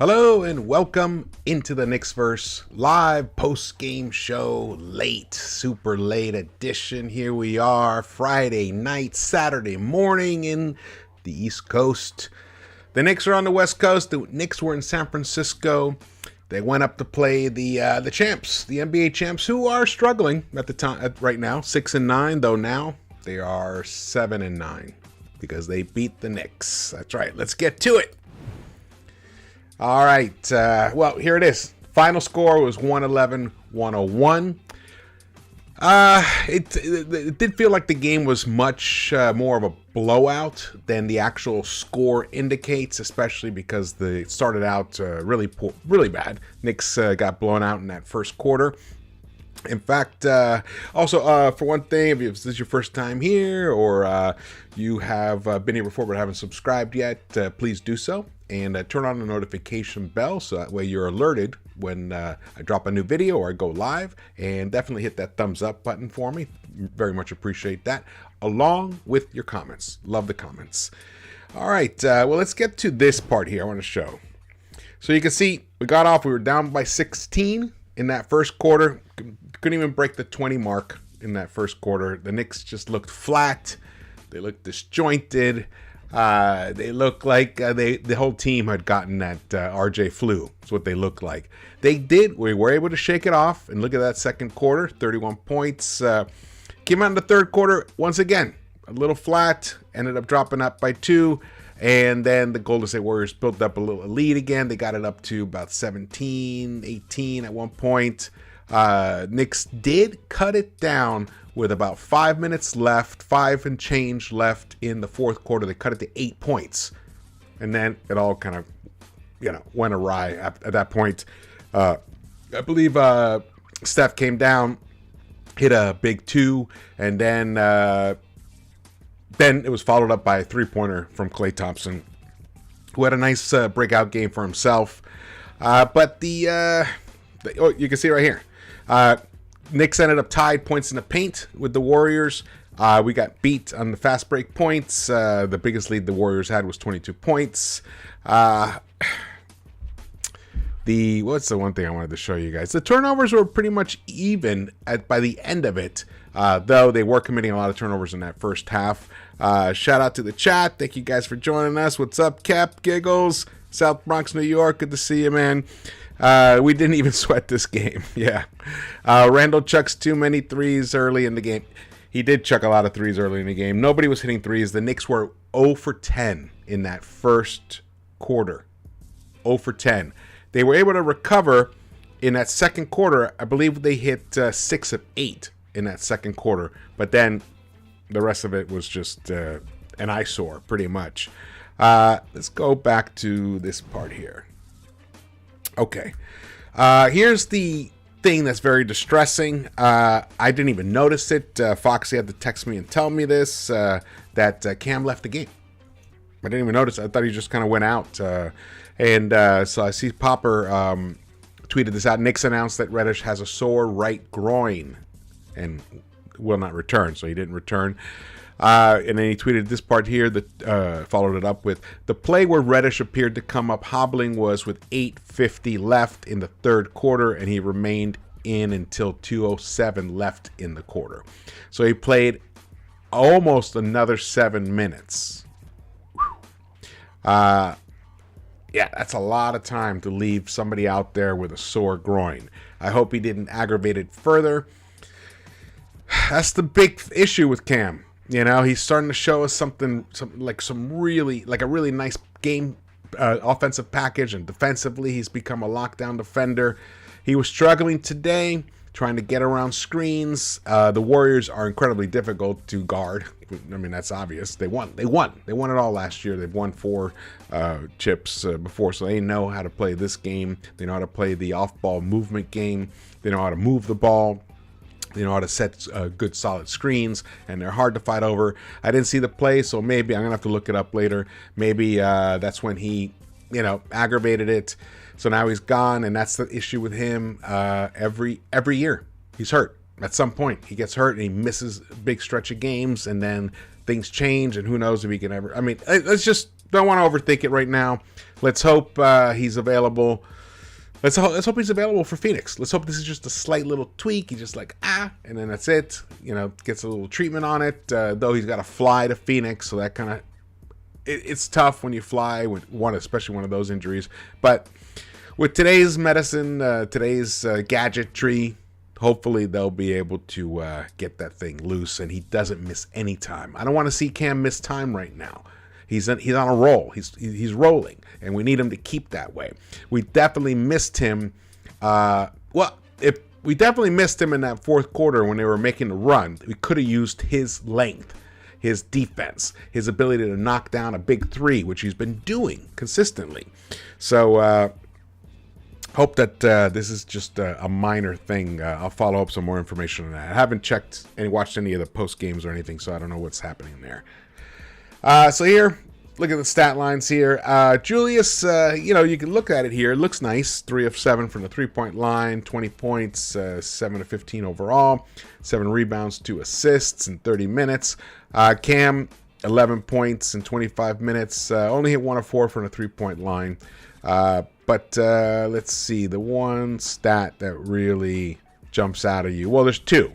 Hello and welcome into the Knicks-Verse live post-game show, super late edition. Here we are, Friday night, Saturday morning in the East Coast. The Knicks are on the West Coast. The Knicks were in San Francisco. They went up to play the champs, the NBA champs, who are struggling at the time right now, 6-9. Though now they are 7-9 because they beat the Knicks. That's right. Let's get to it. All right, well, here it is. Final score was 111-101. It did feel like the game was much more of a blowout than the actual score indicates, especially because it started out really bad. Knicks got blown out in that first quarter. In fact, also, for one thing, if this is your first time here or you have been here before but haven't subscribed yet, please do so. And turn on the notification bell so that way you're alerted when I drop a new video or I go live. And definitely hit that thumbs up button for me. Very much appreciate that. Along with your comments. Love the comments. All right, well, let's get to this part here I want to show. So you can see we were down by 16 in that first quarter. Couldn't even break the 20 mark in that first quarter. The Knicks just looked flat. They looked disjointed. They look like the whole team had gotten that RJ flu. That's what they looked like. We were able to shake it off. And look at that second quarter, 31 points. Came out in the third quarter, once again, a little flat. Ended up dropping up by 2. And then the Golden State Warriors built up a little lead again. They got it up to about 17, 18 at one point. Knicks did cut it down with about 5 minutes left, 5 and change left in the fourth quarter. They cut it to 8 points. And then it all kind of, went awry at that point. I believe Steph came down, hit a big 2, and then it was followed up by a three-pointer from Klay Thompson, who had a nice breakout game for himself. But you can see right here. Knicks ended up tied points in the paint with the Warriors. We got beat on the fast break points. The biggest lead the Warriors had was 22 points. What's the one thing I wanted to show you guys? The turnovers were pretty much even by the end of it, though they were committing a lot of turnovers in that first half. Shout out to the chat. Thank you guys for joining us. What's up, Cap? Giggles? South Bronx, New York. Good to see you, man. We didn't even sweat this game. Yeah. Randall chucks too many threes early in the game. He did chuck a lot of threes early in the game. Nobody was hitting threes. The Knicks were 0 for 10 in that first quarter. 0 for 10. They were able to recover in that second quarter. I believe they hit 6 of 8 in that second quarter. But then the rest of it was just an eyesore, pretty much. Let's go back to this part here. Okay, here's the thing that's very distressing. I didn't even notice it. Foxy had to text me and tell me this, that Cam left the game. I didn't even notice. I thought he just kind of went out. So I see Popper tweeted this out. Knicks announced that Reddish has a sore right groin and will not return. So he didn't return. And then he tweeted this part here that followed it up with the play where Reddish appeared to come up hobbling was with 8:50 left in the third quarter, and he remained in until 2:07 left in the quarter. So he played almost another 7 minutes. Yeah, that's a lot of time to leave somebody out there with a sore groin. I hope he didn't aggravate it further. That's the big issue with Cam. He's starting to show us something like a really nice game offensive package, and defensively he's become a lockdown defender. He was struggling today, trying to get around screens. The Warriors are incredibly difficult to guard. I mean, that's obvious. They won it all last year. They've won 4 chips before, so they know how to play this game. They know how to play the off-ball movement game. They know how to move the ball. They know how to set good solid screens, and they're hard to fight over. I didn't see the play, so maybe I'm going to have to look it up later. Maybe that's when he, aggravated it. So now he's gone, and that's the issue with him. Every year he's hurt. At some point he gets hurt and he misses a big stretch of games, and then things change, and who knows if he can ever. I mean, it's just don't want to overthink it right now. Let's hope he's available. Let's hope he's available for Phoenix. Let's hope this is just a slight little tweak. He's just like, and then that's it. You know, gets a little treatment on it. Though he's got to fly to Phoenix, so that kind of it's tough when you fly with especially one of those injuries. But with today's medicine, today's gadgetry, hopefully they'll be able to get that thing loose and he doesn't miss any time. I don't want to see Cam miss time right now. He's on a roll. He's rolling, and we need him to keep that way. We definitely missed him. If we definitely missed him in that fourth quarter when they were making the run, we could have used his length, his defense, his ability to knock down a big three, which he's been doing consistently. So hope that this is just a minor thing. I'll follow up some more information on that. I haven't watched any of the post games or anything, so I don't know what's happening there. So here, look at the stat lines here. Julius, you can look at it here. It looks nice. 3 of 7 from the three-point line, 20 points, 7 of 15 overall, 7 rebounds, 2 assists in 30 minutes. Cam, 11 points in 25 minutes. Only hit 1 of 4 from the three-point line. But let's see, the one stat that really jumps out at you. Well, there's 2.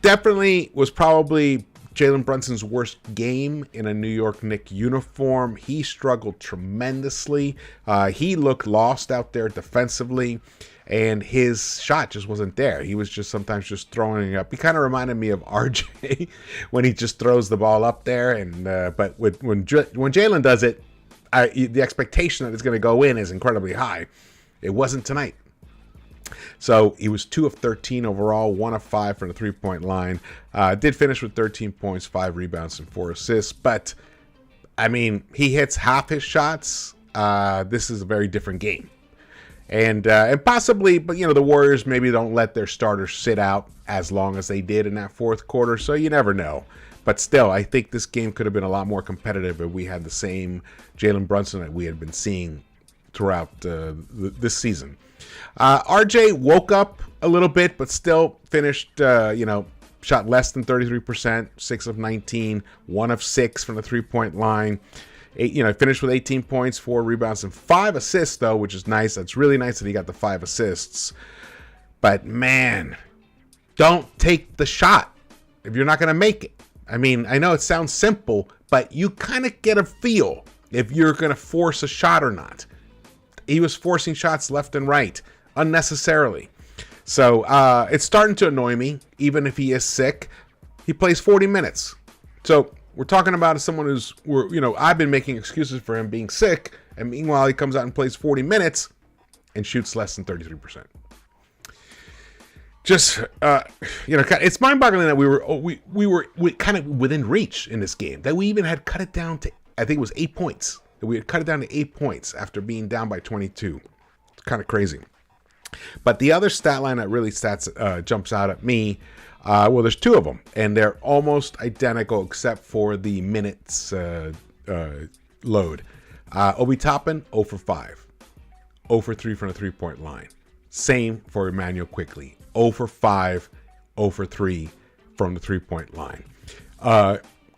Definitely was probably Jalen Brunson's worst game in a New York Knicks uniform. He struggled tremendously. He looked lost out there defensively, and his shot just wasn't there. He was just sometimes just throwing it up. He kind of reminded me of RJ when he just throws the ball up there. And but when Jalen does it, the expectation that it's going to go in is incredibly high. It wasn't tonight. So he was 2 of 13 overall, 1 of 5 from the three-point line. Did finish with 13 points, 5 rebounds, and 4 assists. But, I mean, he hits half his shots. This is a very different game. And possibly, but, the Warriors maybe don't let their starters sit out as long as they did in that fourth quarter. So you never know. But still, I think this game could have been a lot more competitive if we had the same Jalen Brunson that we had been seeing throughout this season. RJ woke up a little bit, but still finished, shot less than 33%, 6 of 19, 1 of 6 from the three-point line. Finished with 18 points, 4 rebounds, and 5 assists, though, which is nice. That's really nice that he got the 5 assists. But, man, don't take the shot if you're not going to make it. I mean, I know it sounds simple, but you kind of get a feel if you're going to force a shot or not. He was forcing shots left and right unnecessarily. So it's starting to annoy me, even if he is sick. He plays 40 minutes. So we're talking about someone I've been making excuses for him being sick, and meanwhile he comes out and plays 40 minutes and shoots less than 33%. Just, it's mind-boggling that we were kind of within reach in this game, that we even had cut it down to, I think it was 8 points. That we had cut it down to 8 points after being down by 22. It's kind of crazy. But the other stat line that really jumps out at me, there's 2 of them, and they're almost identical except for the minutes load. Obi Toppin, 0 for 5. 0 for 3 from the three-point line. Same for Emmanuel Quickley. 0 for 5, 0 for 3 from the three-point line.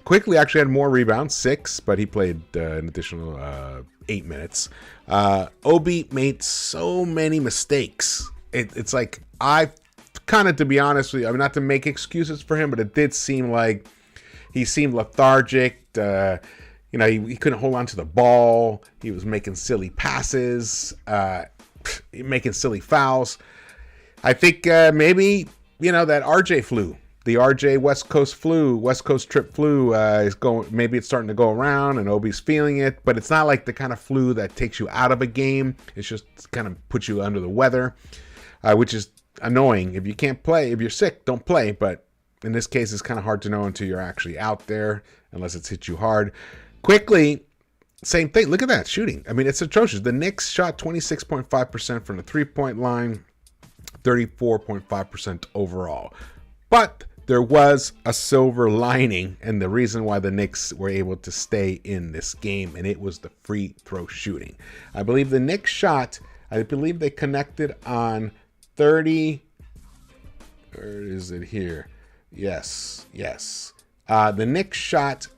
Quickly actually had more rebounds, 6, but he played an additional 8 minutes. Obi made so many mistakes. It's like, I kind of, to be honest with you, I mean, not to make excuses for him, but it did seem like he seemed lethargic. He couldn't hold on to the ball. He was making silly passes, making silly fouls. I think maybe, that RJ flu. The RJ West Coast trip flu is going. Maybe it's starting to go around, and Obi's feeling it. But it's not like the kind of flu that takes you out of a game. It's just kind of puts you under the weather, which is annoying. If you can't play, if you're sick, don't play. But in this case, it's kind of hard to know until you're actually out there, unless it's hit you hard. Quickly, same thing. Look at that shooting. I mean, it's atrocious. The Knicks shot 26.5% from the three-point line, 34.5% overall. But there was a silver lining, and the reason why the Knicks were able to stay in this game, and it was the free throw shooting. I believe the Knicks they connected on 30. Where is it here? Yes. The Knicks shot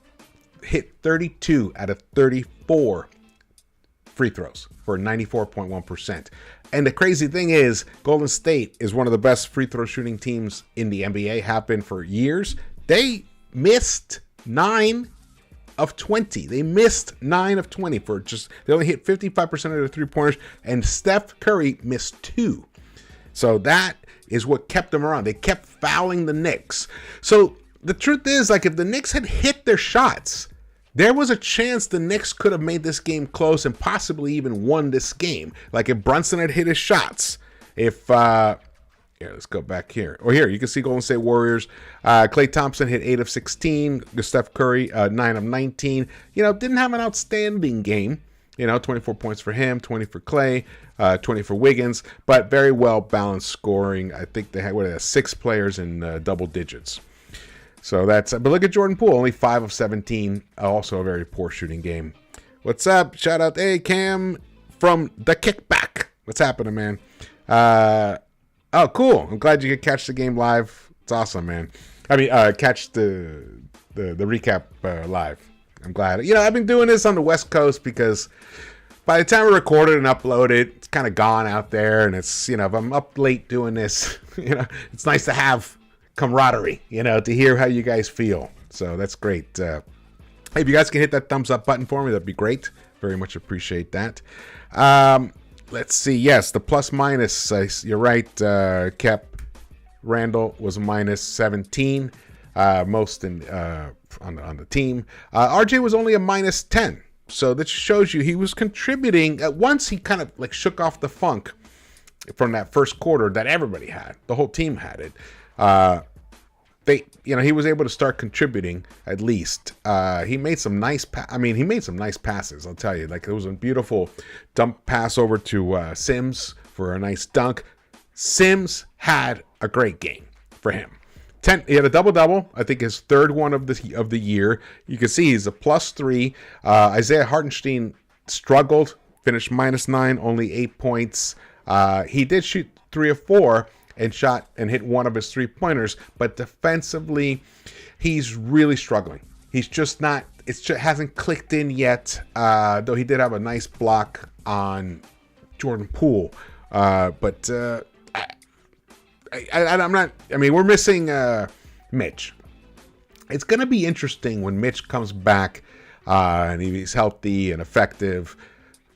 hit 32 out of 34 free throws for 94.1%. And the crazy thing is, Golden State is one of the best free throw shooting teams in the NBA, have been for years. They missed 9 of 20. They missed 9 of 20 for just, they only hit 55% of their three-pointers, and Steph Curry missed 2. So that is what kept them around. They kept fouling the Knicks. So the truth is, like, if the Knicks had hit their shots, there was a chance the Knicks could have made this game close and possibly even won this game. Like if Brunson had hit his shots. If, here, let's go back here. Oh, here, you can see Golden State Warriors. Klay Thompson hit 8 of 16. Steph Curry, 9 of 19. You know, didn't have an outstanding game. You know, 24 points for him, 20 for Klay, 20 for Wiggins. But very well-balanced scoring. I think they had, 6 players in double digits. So that's, but look at Jordan Poole, only 5 of 17, also a very poor shooting game. What's up? Shout out, hey, Cam from the Kickback. What's happening, man? Oh, cool. I'm glad you could catch the game live. It's awesome, man. I mean, catch the recap live. I'm glad. You know, I've been doing this on the West Coast because by the time we record it and upload it, it's kind of gone out there. And it's, you know, if I'm up late doing this, you know, it's nice to have camaraderie, you know, to hear how you guys feel. So that's great. Hey, if you guys can hit that thumbs up button for me, that'd be great. Very much appreciate that. Let's see. Yes, the plus minus. You're right. Cap Randall was minus 17, most in on the team. RJ was only a minus 10. So that shows you he was contributing. Once he kind of like shook off the funk from that first quarter that everybody had. The whole team had it. He was able to start contributing at least. He made some nice he made some nice passes, I'll tell you. Like, it was a beautiful dump pass over to Sims for a nice dunk. Sims had a great game for him. He had a double-double, I think his third one of the year. You can see he's a +3. Isaiah Hartenstein struggled, finished -9, only 8 points. He did shoot 3 of 4 and hit one of his 3-pointers, but defensively, he's really struggling. He's just not, it just hasn't clicked in yet, though he did have a nice block on Jordan Poole. But we're missing Mitch. It's going to be interesting when Mitch comes back and he's healthy and effective.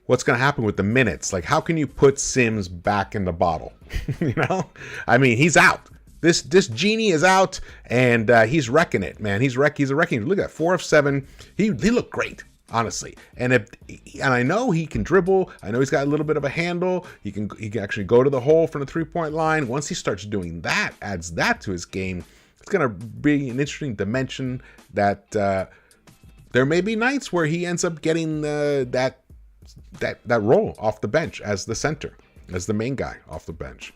What's going to happen with the minutes? Like, how can you put Sims back in the bottle? You know? I mean, he's out. This genie is out, and he's wrecking it, man. He's a wrecking. Look at that, 4 of 7. He looked great, honestly. And I know he can dribble. I know he's got a little bit of a handle. He can actually go to the hole from the 3-point line. Once he starts doing that, adds that to his game, it's going to be an interesting dimension that there may be nights where he ends up getting that role off the bench as the center, as the main guy off the bench.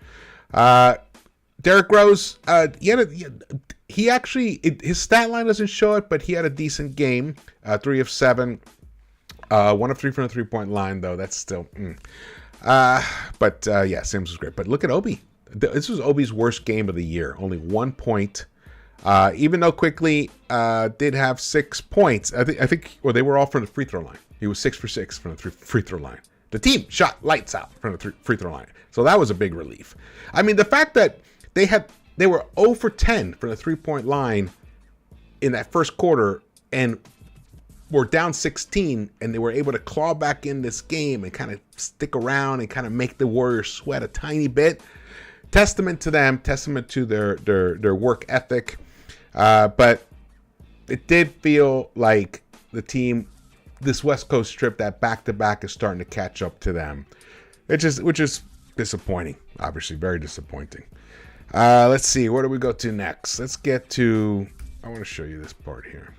Derrick Rose, he actually, his stat line doesn't show it, but he had a decent game. 3 of 7, 1 of 3 from the 3-point line, though. That's still, yeah, Sims was great. But look at Obi. This was Obi's worst game of the year. Only 1 point. Even though Quickly did have 6 points. I think they were all from the free throw line. He was 6 for 6 from the free throw line. The team shot lights out from the free throw line. So that was a big relief. I mean, the fact that they were 0 for 10 from the 3-point line in that first quarter and were down 16, and they were able to claw back in this game and kind of stick around and kind of make the Warriors sweat a tiny bit. Testament to them, testament to their work ethic. But it did feel like the team, this West Coast trip, that back-to-back is starting to catch up to them, which is disappointing. Obviously, very disappointing. Let's see, where do we go to next? Let's get to, I want to show you this part here.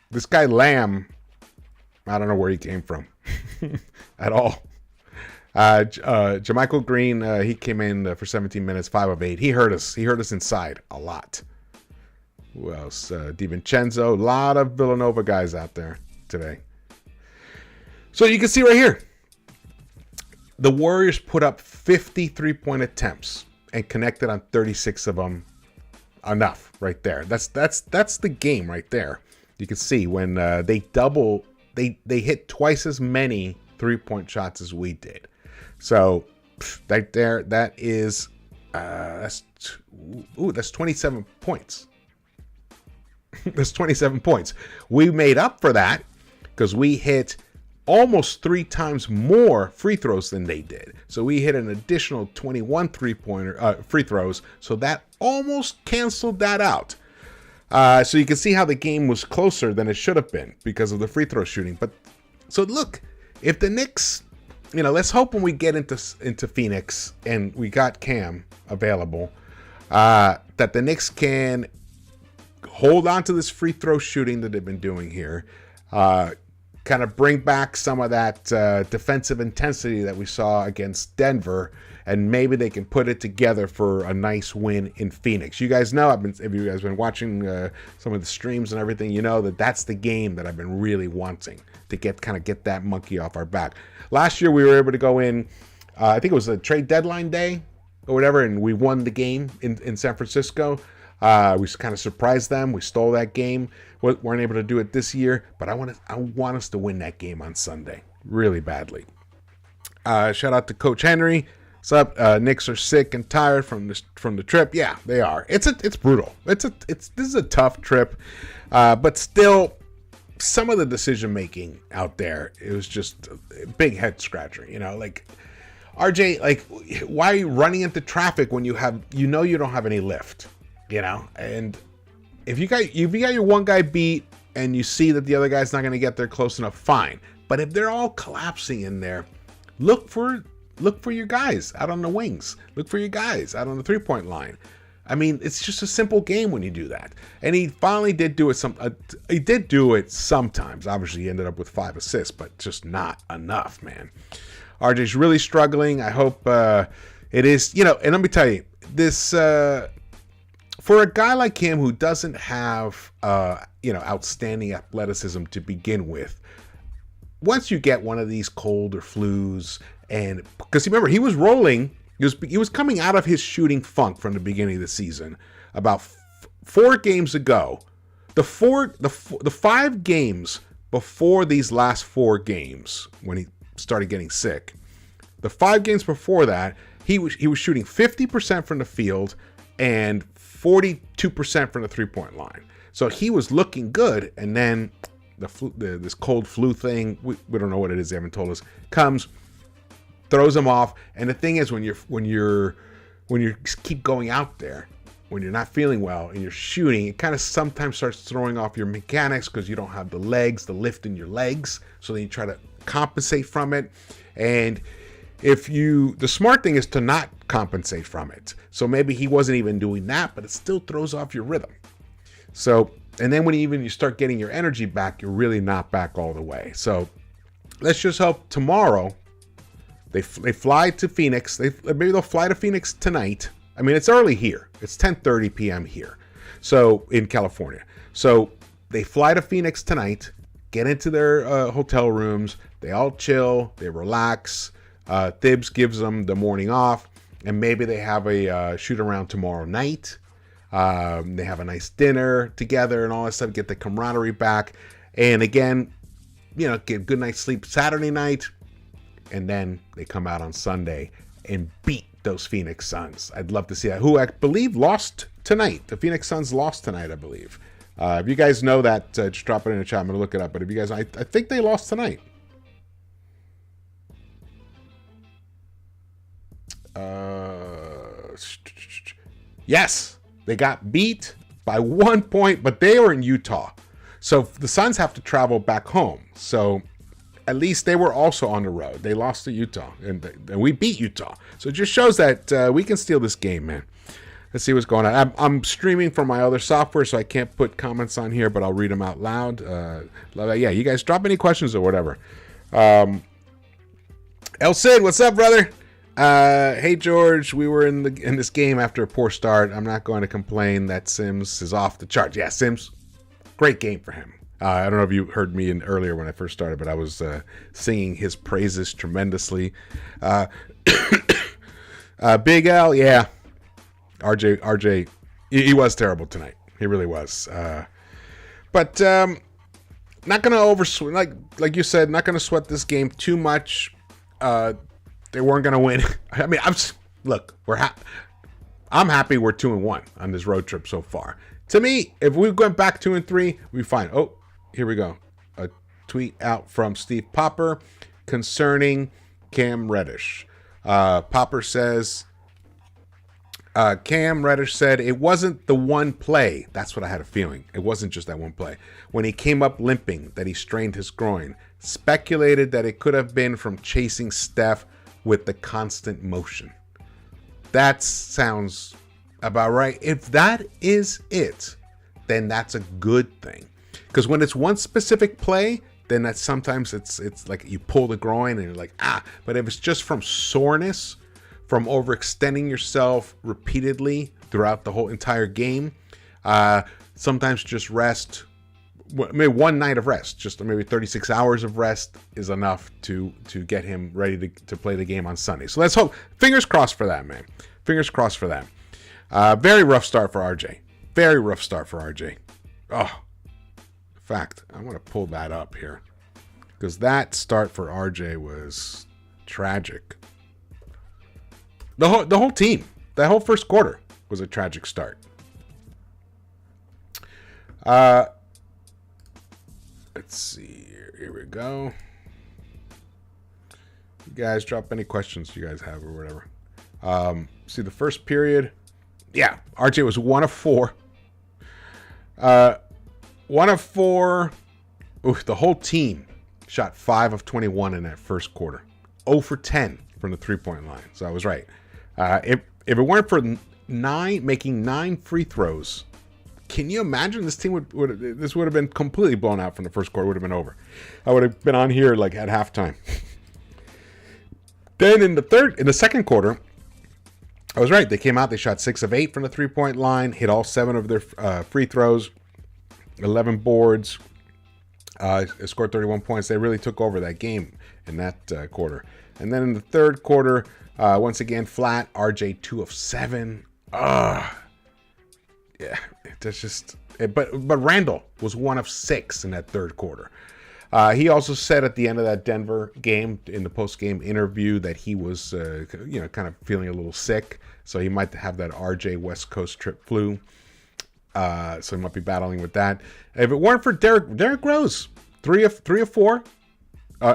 This guy Lamb, I don't know where he came from at all. Jermichael Green, he came in for 17 minutes, 5 of 8. He hurt us. He hurt us inside a lot. Who else? DiVincenzo. A lot of Villanova guys out there today. So you can see right here, the Warriors put up 50 3-point attempts and connected on 36 of them enough right there. That's the game right there. You can see when they hit twice as many 3-point shots as we did. So right there, that's 27 points. That's 27 points. We made up for that because we hit almost 3 times more free throws than they did. So we hit an additional 21 free throws. So that almost canceled that out. So you can see how the game was closer than it should have been because of the free throw shooting. But so look, if the Knicks, let's hope when we get into Phoenix and we got Cam available, that the Knicks can hold on to this free throw shooting that they've been doing here. Kind of bring back some of that defensive intensity that we saw against Denver, and maybe they can put it together for a nice win in Phoenix. You guys know, if you guys been watching some of the streams and everything, you know that's the game that I've been really wanting to get that monkey off our back. Last year we were able to go in, I think it was a trade deadline day or whatever, and we won the game in San Francisco. We kind of surprised them. We stole that game. We weren't able to do it this year, but I want us to win that game on Sunday really badly. Shout out to Coach Henry. What's up? Knicks are sick and tired from the trip. Yeah, they are. It's brutal. This is a tough trip, but still, some of the decision making out there, it was just a big head scratcher. Like RJ, like why are you running into traffic when you don't have any lift? And if you got your one guy beat and you see that the other guy's not going to get there close enough, fine. But if they're all collapsing in there, look for your guys out on the wings. Look for your guys out on the 3-point line. I mean, it's just a simple game when you do that. And he finally did do it. He did do it sometimes. Obviously, he ended up with 5 assists, but just not enough, man. RJ's really struggling. I hope it is. And let me tell you this. For a guy like him who doesn't have, outstanding athleticism to begin with, once you get one of these cold or flus, and because remember he was rolling, he was coming out of his shooting funk from the beginning of the season. About 4 games ago, the 5 games before these last 4 games when he started getting sick, the 5 games before that he was shooting 50% from the field and 42% from the 3-point line. So he was looking good, and then this cold flu thing, we don't know what it is, they haven't told us, comes, throws him off. And the thing is, when you keep going out there, when you're not feeling well and you're shooting, it kind of sometimes starts throwing off your mechanics because you don't have the lift in your legs. So then you try to compensate from it. And the smart thing is to not compensate from it. So maybe he wasn't even doing that, but it still throws off your rhythm. So, and then when you start getting your energy back, you're really not back all the way. So let's just hope tomorrow they fly to Phoenix. Maybe they'll fly to Phoenix tonight. I mean, it's early here. It's 10:30 p.m. here. So in California. So they fly to Phoenix tonight, get into their hotel rooms. They all chill. They relax. Thibs gives them the morning off, and maybe they have a shoot around tomorrow night. They have a nice dinner together and all that stuff, get the camaraderie back. And again, get a good night's sleep Saturday night, and then they come out on Sunday and beat those Phoenix Suns. I'd love to see that, who I believe lost tonight. The Phoenix Suns lost tonight, I believe. If you guys know that, just drop it in the chat. I'm going to look it up. But if you guys, I think they lost tonight. Yes, they got beat by 1 point, but they were in Utah. So the Suns have to travel back home. So at least they were also on the road. They lost to Utah, and we beat Utah. So it just shows that we can steal this game, man. Let's see what's going on. I'm streaming from my other software, so I can't put comments on here, but I'll read them out loud. Yeah, you guys drop any questions or whatever. El Cid, what's up, brother? Hey, George, we were in this game after a poor start. I'm not going to complain that Sims is off the charts. Yeah, Sims, great game for him. I don't know if you heard me earlier when I first started, but I was singing his praises tremendously. Big L, yeah. RJ, He was terrible tonight. He really was. But not going to oversweat. Like you said, not going to sweat this game too much. They weren't going to win. I mean, I'm happy we're 2-1 on this road trip so far. To me, if we went back 2-3, we'd be fine. Oh, here we go. A tweet out from Steve Popper concerning Cam Reddish. Popper says, Cam Reddish said, it wasn't the one play. That's what I had a feeling. It wasn't just that one play. When he came up limping, that he strained his groin. Speculated that it could have been from chasing Steph with the constant motion. That sounds about right. If that is it, then that's a good thing. Because when it's one specific play, then that's sometimes it's like you pull the groin and you're like, ah. But if it's just from soreness, from overextending yourself repeatedly throughout the whole entire game, sometimes just rest. Maybe one night of rest, just maybe 36 hours of rest is enough to get him ready to play the game on Sunday. So let's hope. Fingers crossed for that, man. Fingers crossed for that. Very rough start for RJ. Very rough start for RJ. Oh, in fact, I want to pull that up here because that start for RJ was tragic. The whole team, that whole first quarter was a tragic start. Let's see here we go. You guys drop any questions you guys have or whatever. See the first period. Yeah, RJ was 1 of 4. 1 of 4. Oof, the whole team shot 5 of 21 in that first quarter. 0 for 10 from the 3-point line. So I was right. If it weren't for making 9 free throws, can you imagine this team this would have been completely blown out from the first quarter? Would have been over. I would have been on here like at halftime. Then in the second quarter, I was right. They came out. They shot 6 of 8 from the 3-point line. Hit all 7 of their free throws. 11 boards. Scored 31 points. They really took over that game in that quarter. And then in the third quarter, once again flat. RJ 2 of 7. Yeah, that's just. But Randall was 1 of 6 in that third quarter. He also said at the end of that Denver game in the post-game interview that he was, kind of feeling a little sick, so he might have that RJ West Coast trip flu. So he might be battling with that. If it weren't for Derrick Rose, 3 of 4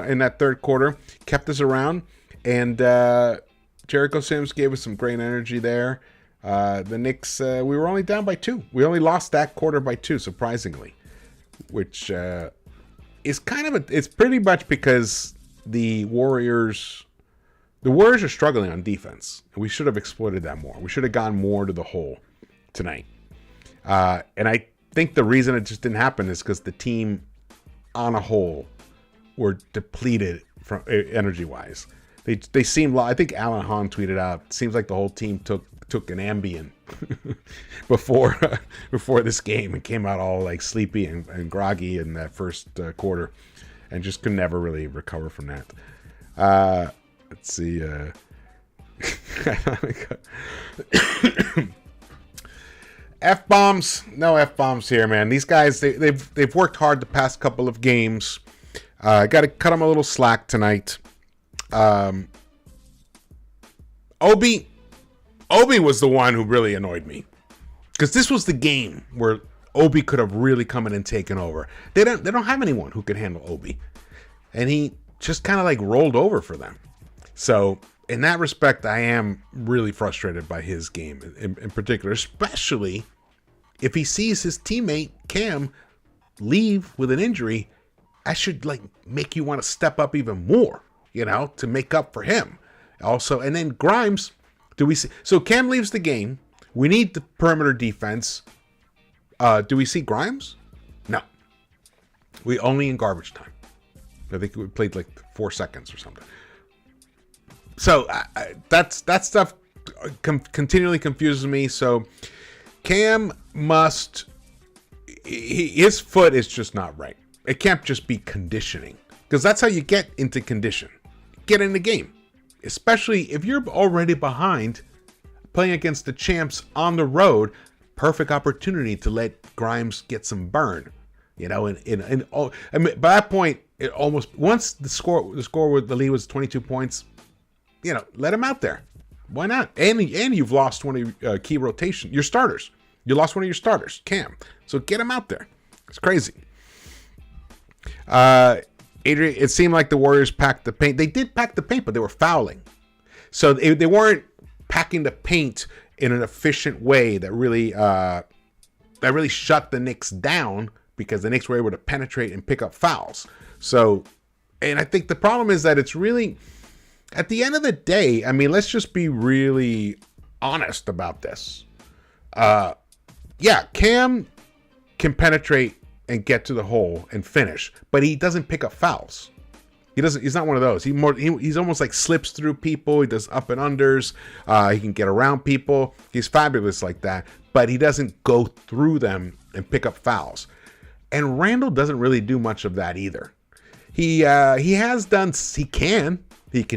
in that third quarter, kept us around, and Jericho Sims gave us some great energy there. The Knicks, we were only down by 2. We only lost that quarter by 2, surprisingly, which is it's pretty much because the Warriors are struggling on defense, and we should have exploited that more. We should have gone more to the hole tonight. And I think the reason it just didn't happen is because the team on a whole were depleted from energy-wise. They seem. I think Alan Hahn tweeted out. Seems like the whole team took an Ambien before this game and came out all like sleepy and groggy in that first quarter, and just could never really recover from that. Let's see. F-bombs, no F-bombs here, man. These guys, they've worked hard the past couple of games. Got to cut them a little slack tonight. Obi was the one who really annoyed me, because this was the game where Obi could have really come in and taken over. They don't have anyone who could handle Obi, and he just kind of like rolled over for them. So in that respect, I am really frustrated by his game in particular, especially if he sees his teammate Cam leave with an injury. I should like make you want to step up even more, to make up for him. Also, and then Grimes, do we see? So Cam leaves the game. We need the perimeter defense. Do we see Grimes? No. We only in garbage time. I think we played like 4 seconds or something. So that stuff continually confuses me. So Cam his foot is just not right. It can't just be conditioning, because that's how you get into condition. Get in the game, especially if you're already behind playing against the champs on the road. perfect opportunity to let Grimes get some burn. You know, I mean, by that point, it almost once the lead was 22 points. You know, let him out there. Why not? And you've lost one of your key rotation, your starters. You lost one of your starters, Cam. So get him out there. It's crazy. Adrian, it seemed like the Warriors packed the paint. They did pack the paint, but they were fouling. So they weren't packing the paint in an efficient way that really shut the Knicks down, because the Knicks were able to penetrate and pick up fouls. So, and I think the problem is that it's really, at the end of the day, I mean, let's just be really honest about this. Yeah, Cam can penetrate and get to the hole and finish, but he doesn't pick up fouls. He's not one of those. He's almost like slips through people. He does up and unders. He can get around people. He's fabulous like that, but he doesn't go through them and pick up fouls. And Randall doesn't really do much of that either. He can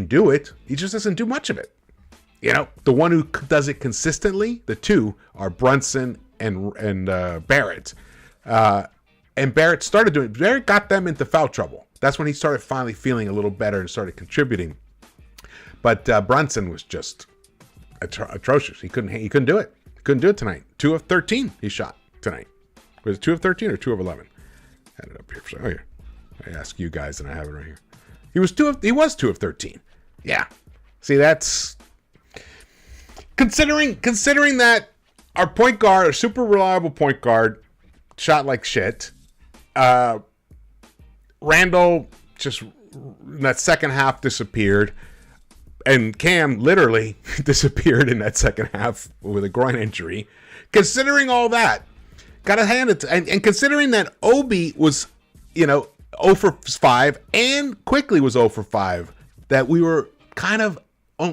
do it. He just doesn't do much of it. You know, the one who does it consistently, the two are Brunson and Barrett. And Barrett started doing it. Barrett got them into foul trouble. That's when he started finally feeling a little better and started contributing. But Brunson was just atrocious. He couldn't do it. He couldn't do it tonight. 2 of 13 he shot tonight. Was it 2 of 13 or 2 of 11? I had it up here. Oh yeah. I ask you guys, and I have it right here. He was 2 of 13. Yeah. See, that's considering that our point guard, our super reliable point guard, shot like shit. Randall just in that second half disappeared, and Cam literally disappeared in that second half with a groin injury. Considering all that, gotta hand it to, and considering that Obi was, 0 for 5 and Quickly was 0 for 5, that we were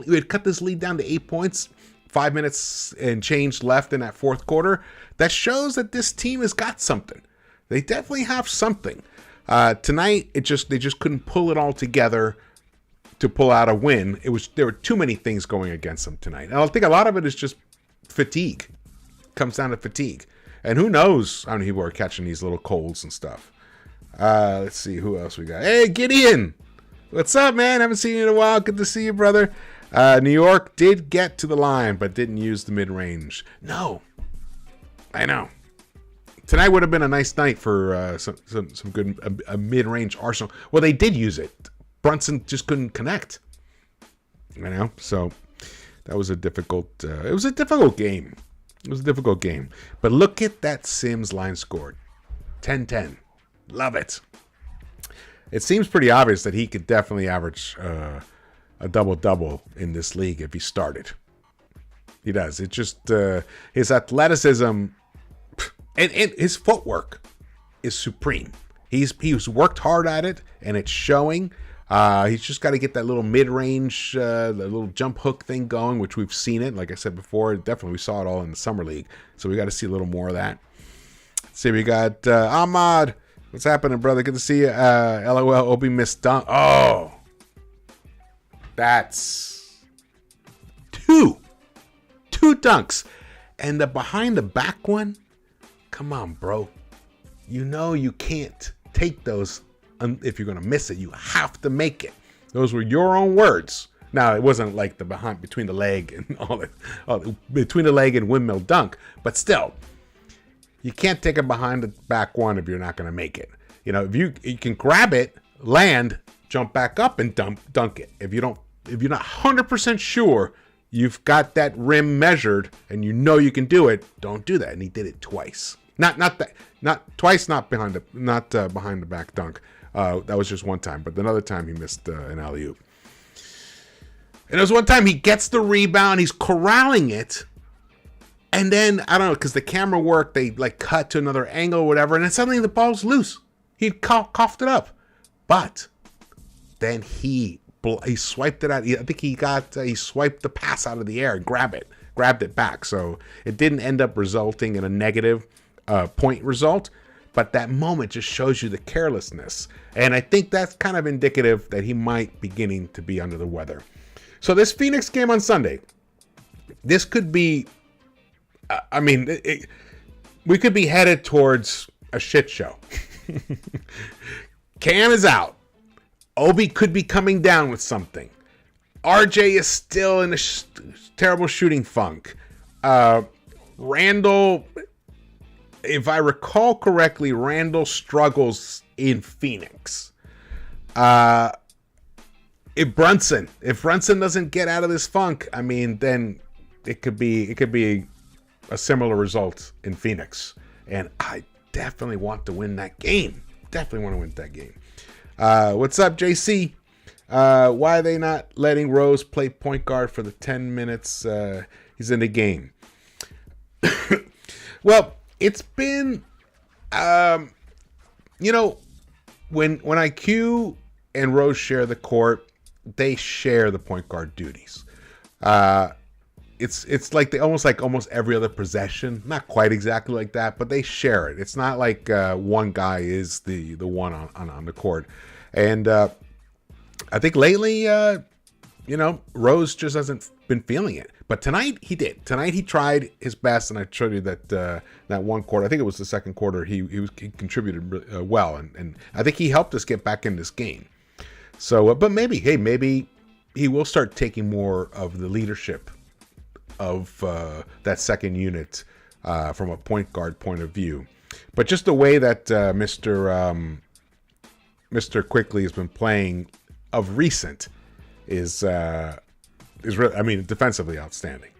we had cut this lead down to 8 points, 5 minutes and change left in that fourth quarter. That shows that this team has got something. They definitely have something. Tonight, they just couldn't pull it all together to pull out a win. There were too many things going against them tonight. And I think a lot of it is just fatigue. Comes down to fatigue. And who knows how many people are catching these little colds and stuff. Let's see who else we got. Hey, Gideon! What's up, man? Haven't seen you in a while. Good to see you, brother. New York did get to the line, but didn't use the mid-range. No. I know. Tonight would have been a nice night for some good mid-range arsenal. Well, they did use it. Brunson just couldn't connect. So that was a difficult. It was a difficult game. But look at that Sims line scored, 10-10. Love it. It seems pretty obvious that he could definitely average a double-double in this league if he started. He does. It just his athleticism. And his footwork is supreme. He's worked hard at it, and it's showing. He's just got to get that little mid-range, the little jump hook thing going, which we've seen it. Like I said before, definitely we saw it all in the summer league. So we got to see a little more of that. Let's see, we got Ahmad. What's happening, brother? Good to see you. LOL, Obi missed dunk. Oh, that's two dunks, and the behind the back one. Come on, bro. You can't take those if you're going to miss it. You have to make it. Those were your own words. Now, it wasn't like the between the leg and between the leg and windmill dunk, but still, you can't take a behind the back one if you're not going to make it. If you can grab it, land, jump back up and dunk it. If you're not 100% sure you've got that rim measured and you can do it, don't do that. And he did it twice. Not twice. Not behind the back dunk. That was just one time. But another time he missed an alley-oop. And there was one time he gets the rebound, he's corralling it, and then I don't know, because the camera work, they cut to another angle or whatever, and then suddenly the ball's loose. He coughed it up, but then he swiped it out. I think he swiped the pass out of the air and grabbed it back. So it didn't end up resulting in a negative point result, but that moment just shows you the carelessness. And I think that's kind of indicative that he might beginning to be under the weather. So this Phoenix game on Sunday, this could be I mean, we could be headed towards a shit show. Cam is out. Obi could be coming down with something. RJ is still in a terrible shooting funk. Randall, if I recall correctly, Randall struggles in Phoenix. If Brunson doesn't get out of this funk, I mean, then it could be a similar result in Phoenix. And I definitely want to win that game. What's up, JC? Why are they not letting Rose play point guard for the 10 minutes he's in the game? Well, it's been, when IQ and Rose share the court, they share the point guard duties. It's like almost every other possession. Not quite exactly like that, but they share it. It's not like one guy is the one on the court. And I think lately, Rose just hasn't been feeling it. But tonight he did. Tonight he tried his best, and I showed you that one quarter. I think it was the second quarter. He contributed well, and I think he helped us get back in this game. So, but maybe he will start taking more of the leadership of that second unit from a point guard point of view. But just the way that Mr. Quickly has been playing of recent is really, I mean, defensively outstanding.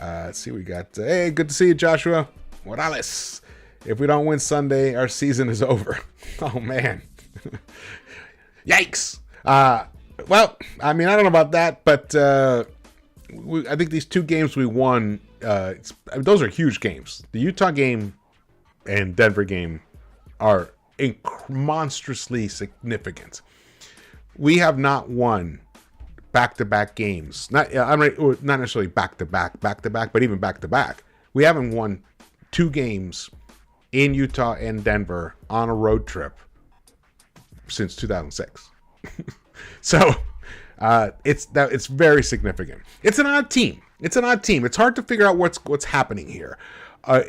Let's see, we got, hey, good to see you, Joshua Morales. If we don't win Sunday, our season is over. Oh, man. Yikes. Well, I mean, I don't know about that, but I think these two games we won, those are huge games. The Utah game and Denver game are monstrously significant. We have not won back-to-back games. Not necessarily back-to-back, but even back-to-back. We haven't won two games in Utah and Denver on a road trip since 2006. So it's very significant. It's an odd team. It's hard to figure out what's happening here. Are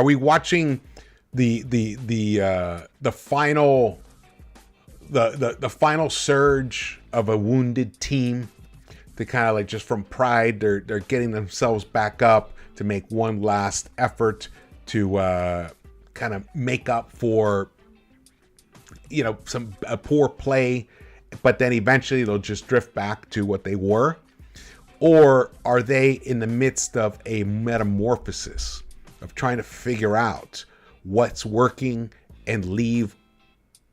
we watching the final surge of a wounded team? To kind of like, just from pride, they're getting themselves back up to make one last effort to kind of make up for some poor play, but then eventually they'll just drift back to what they were? Or are they in the midst of a metamorphosis of trying to figure out what's working and leave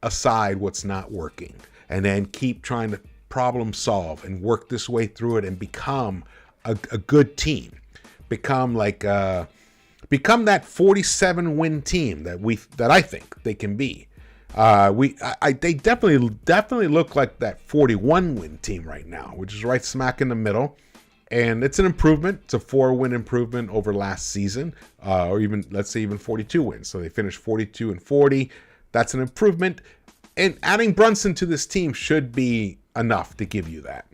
aside what's not working, and then keep trying to problem solve and work this way through it and become a good team, become that 47 win team that I think they can be? They definitely look like that 41 win team right now, which is right smack in the middle. And it's an improvement. It's a 4-win improvement over last season, or even, let's say, even 42 wins. So they finished 42-40. That's an improvement. And adding Brunson to this team should be enough to give you that.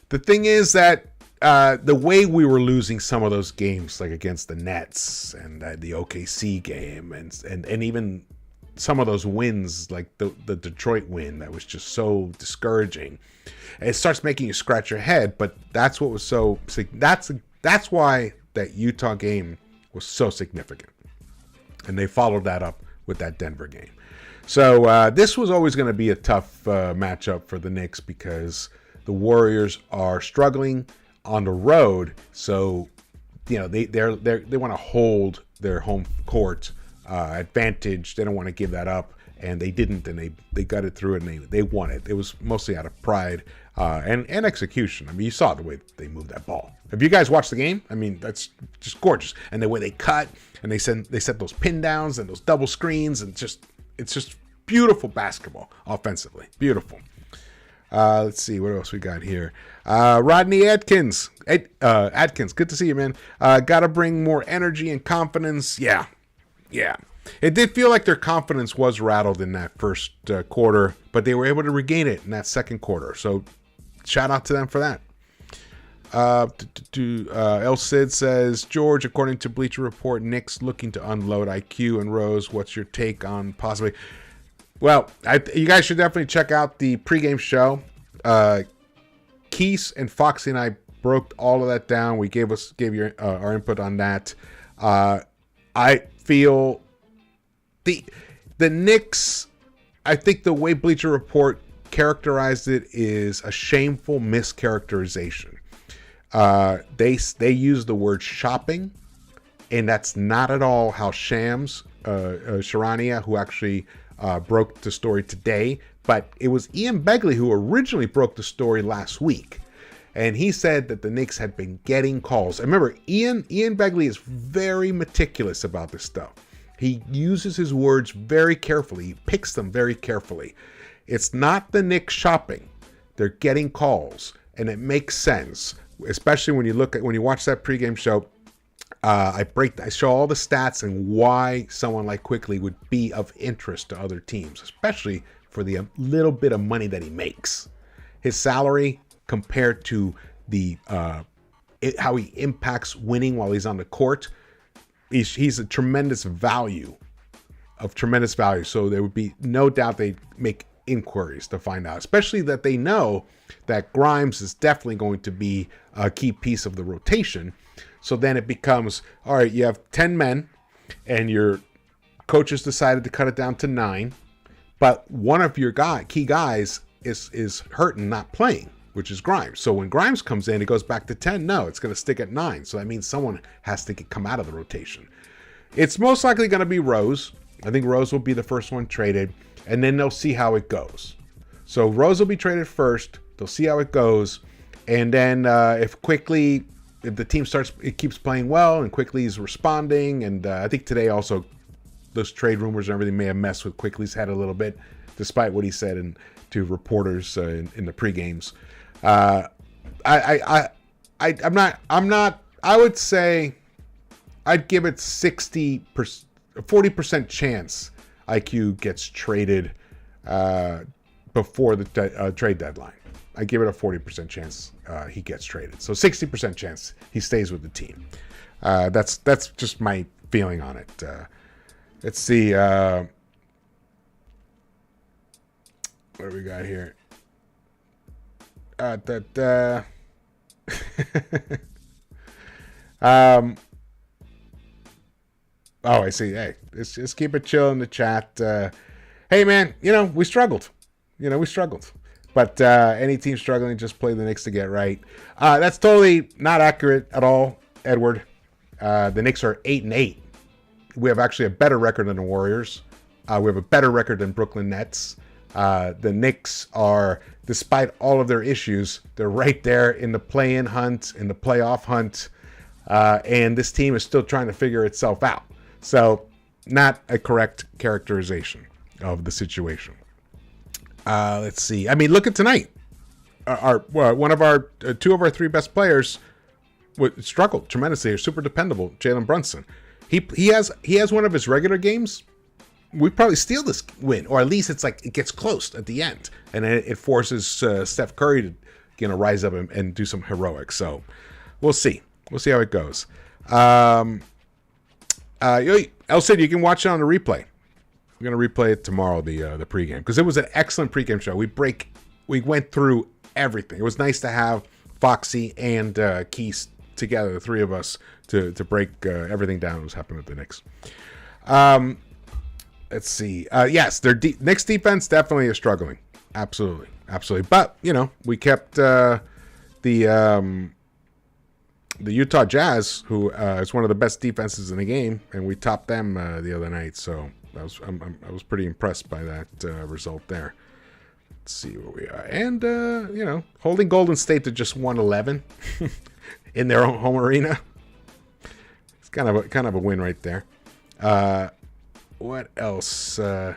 The thing is that the way we were losing some of those games, like against the Nets and the OKC game, and even some of those wins, like the Detroit win, that was just so discouraging. It starts making you scratch your head, but that's what was so. That's why that Utah game was so significant, and they followed that up with that Denver game. So this was always going to be a tough matchup for the Knicks, because the Warriors are struggling on the road. So they want to hold their home court advantage. They don't want to give that up, and they didn't, and they got it through, and they won it. It was mostly out of pride and execution. I mean, you saw the way they moved that ball. Have you guys watched the game? I mean, that's just gorgeous. And the way they cut, and they set those pin downs and those double screens, and it's just beautiful basketball offensively. Beautiful. Let's see what else we got here. Rodney Atkins. Atkins, good to see you, man. Got to bring more energy and confidence. Yeah. It did feel like their confidence was rattled in that first quarter, but they were able to regain it in that second quarter. So shout out to them for that. El Cid says, George, according to Bleacher Report, Knicks looking to unload IQ and Rose. What's your take on possibly? Well, you guys should definitely check out the pregame show. Keese and Foxy and I broke all of that down. We gave you our input on that. I feel the Knicks, I think the way Bleacher Report characterized it is a shameful mischaracterization. They use the word shopping, and that's not at all how Shams Charania, who actually broke the story today, but it was Ian Begley who originally broke the story last week, and he said that the Knicks had been getting calls. And remember, Ian Begley is very meticulous about this stuff. He uses his words very carefully. He picks them very carefully. It's not the Knicks shopping. They're getting calls, and it makes sense, especially when you watch that pregame show. I show all the stats and why someone like Quickly would be of interest to other teams, especially for the little bit of money that he makes. His salary compared to the how he impacts winning while he's on the court, he's a tremendous value. So there would be no doubt they'd make inquiries to find out, especially that they know that Grimes is definitely going to be a key piece of the rotation. So then it becomes, all right, you have 10 men and your coaches decided to cut it down to 9, but one of your key guys is hurt and not playing, which is Grimes. So when Grimes comes in, it goes back to 10. No, it's going to stick at 9. So that means someone has to come out of the rotation. It's most likely going to be Rose. I think Rose will be the first one traded, and then they'll see how it goes. So Rose will be traded first. They'll see how it goes. And then if the team keeps playing well and Quickly is responding, and I think today also those trade rumors and everything may have messed with Quickly's head a little bit, despite what he said to reporters in the pre-games. I would say I'd give it 40% chance IQ gets traded before the trade deadline. I give it a 40% chance he gets traded. So 60% chance he stays with the team. That's just my feeling on it. Let's see. What do we got here? Oh, I see. Hey, just keep it chill in the chat. Hey, man, we struggled. But any team struggling, just play the Knicks to get right. That's totally not accurate at all, Edward. The Knicks are 8-8. We have actually a better record than the Warriors. We have a better record than Brooklyn Nets. The Knicks are, despite all of their issues, they're right there in the play-in hunt, in the playoff hunt. And this team is still trying to figure itself out. So, not a correct characterization of the situation. Let's see. I mean, look at tonight. Two of our three best players struggled tremendously. They're super dependable. Jalen Brunson. He has one of his regular games. We probably steal this win, or at least it's like it gets close at the end, and it forces Steph Curry to rise up and do some heroics. So we'll see. We'll see how it goes. El Cid, you can watch it on the replay. We're going to replay it tomorrow, the pregame, because it was an excellent pregame show. We went through everything. It was nice to have Foxy and Keese together, the three of us, to break everything down that was happening with the Knicks. Let's see. Yes, their Knicks defense definitely is struggling. Absolutely. But, we kept the Utah Jazz, who is one of the best defenses in the game, and we topped them the other night. So I was pretty impressed by that result there. Let's see where we are, and holding Golden State to just 111 in their own home arena. It's kind of a win right there. What else? I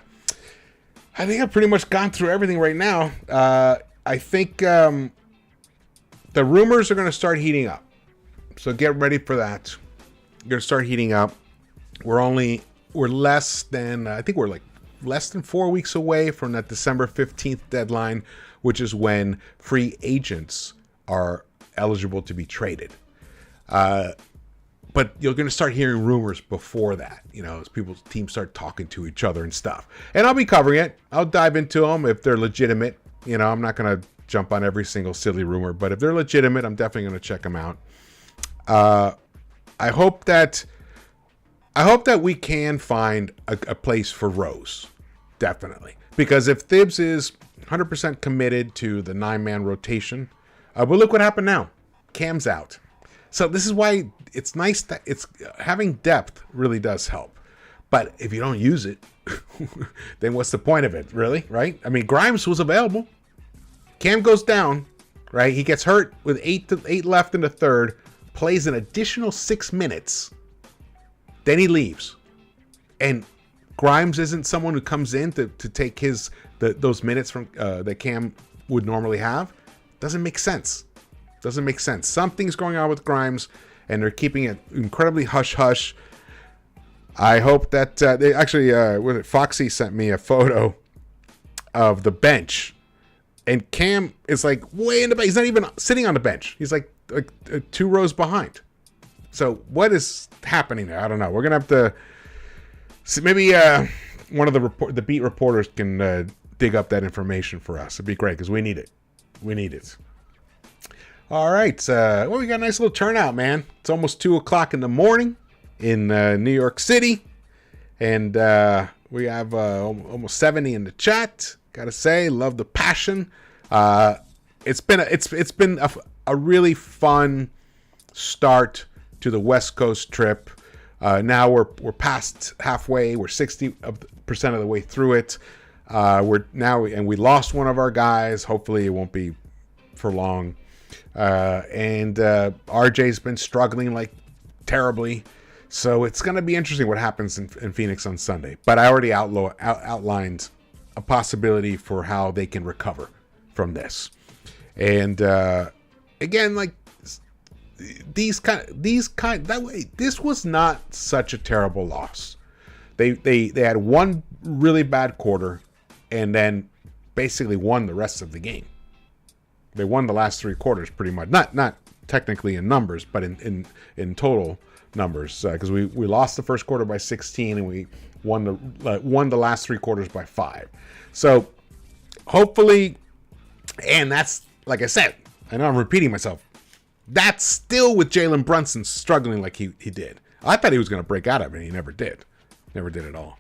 think I've pretty much gone through everything right now. I think the rumors are going to start heating up. So get ready for that. You're going to start heating up. We're less than, I think we're like less than 4 weeks away from that December 15th deadline, which is when free agents are eligible to be traded. But you're going to start hearing rumors before that, as teams start talking to each other and stuff. And I'll be covering it. I'll dive into them if they're legitimate. I'm not going to jump on every single silly rumor, but if they're legitimate, I'm definitely going to check them out. I hope that we can find a place for Rose, definitely. Because if Thibs is 100% committed to the 9-man rotation, but look what happened now. Cam's out. So this is why it's nice that having depth really does help. But if you don't use it, then what's the point of it, really, right? I mean, Grimes was available. Cam goes down, right? He gets hurt with 8 left in the third, plays an additional 6 minutes. Then he leaves. And Grimes isn't someone who comes in to take those minutes from that Cam would normally have. Doesn't make sense. Doesn't make sense. Something's going on with Grimes, and they're keeping it incredibly hush-hush. I hope that they actually, Foxy sent me a photo of the bench, and Cam is like way in the bench. He's not even sitting on the bench. He's like 2 rows behind. So what is happening there? I don't know. We're gonna have to see. Maybe one of the beat reporters can dig up that information for us. It'd be great because we need it. We need it. All right. We got a nice little turnout, man. It's almost 2 o'clock in the morning in New York City. And we have almost 70 in the chat. Gotta say, love the passion. It's been a really fun start to the West Coast trip. Now we're past halfway. We're 60% of the way through it. We lost one of our guys. Hopefully it won't be for long. RJ's been struggling like terribly. So it's going to be interesting what happens in Phoenix on Sunday. But I already outlined a possibility for how they can recover from this. And again, like this was not such a terrible loss. They had one really bad quarter and then basically won the rest of the game. They won the last 3 quarters pretty much. Not technically in numbers, but in total numbers. Because we lost the first quarter by 16 and we won the last 3 quarters by 5. So hopefully, and that's, like I said, I know I'm repeating myself, that's still with Jalen Brunson struggling like he did. I thought he was going to break out of it. He never did. Never did at all.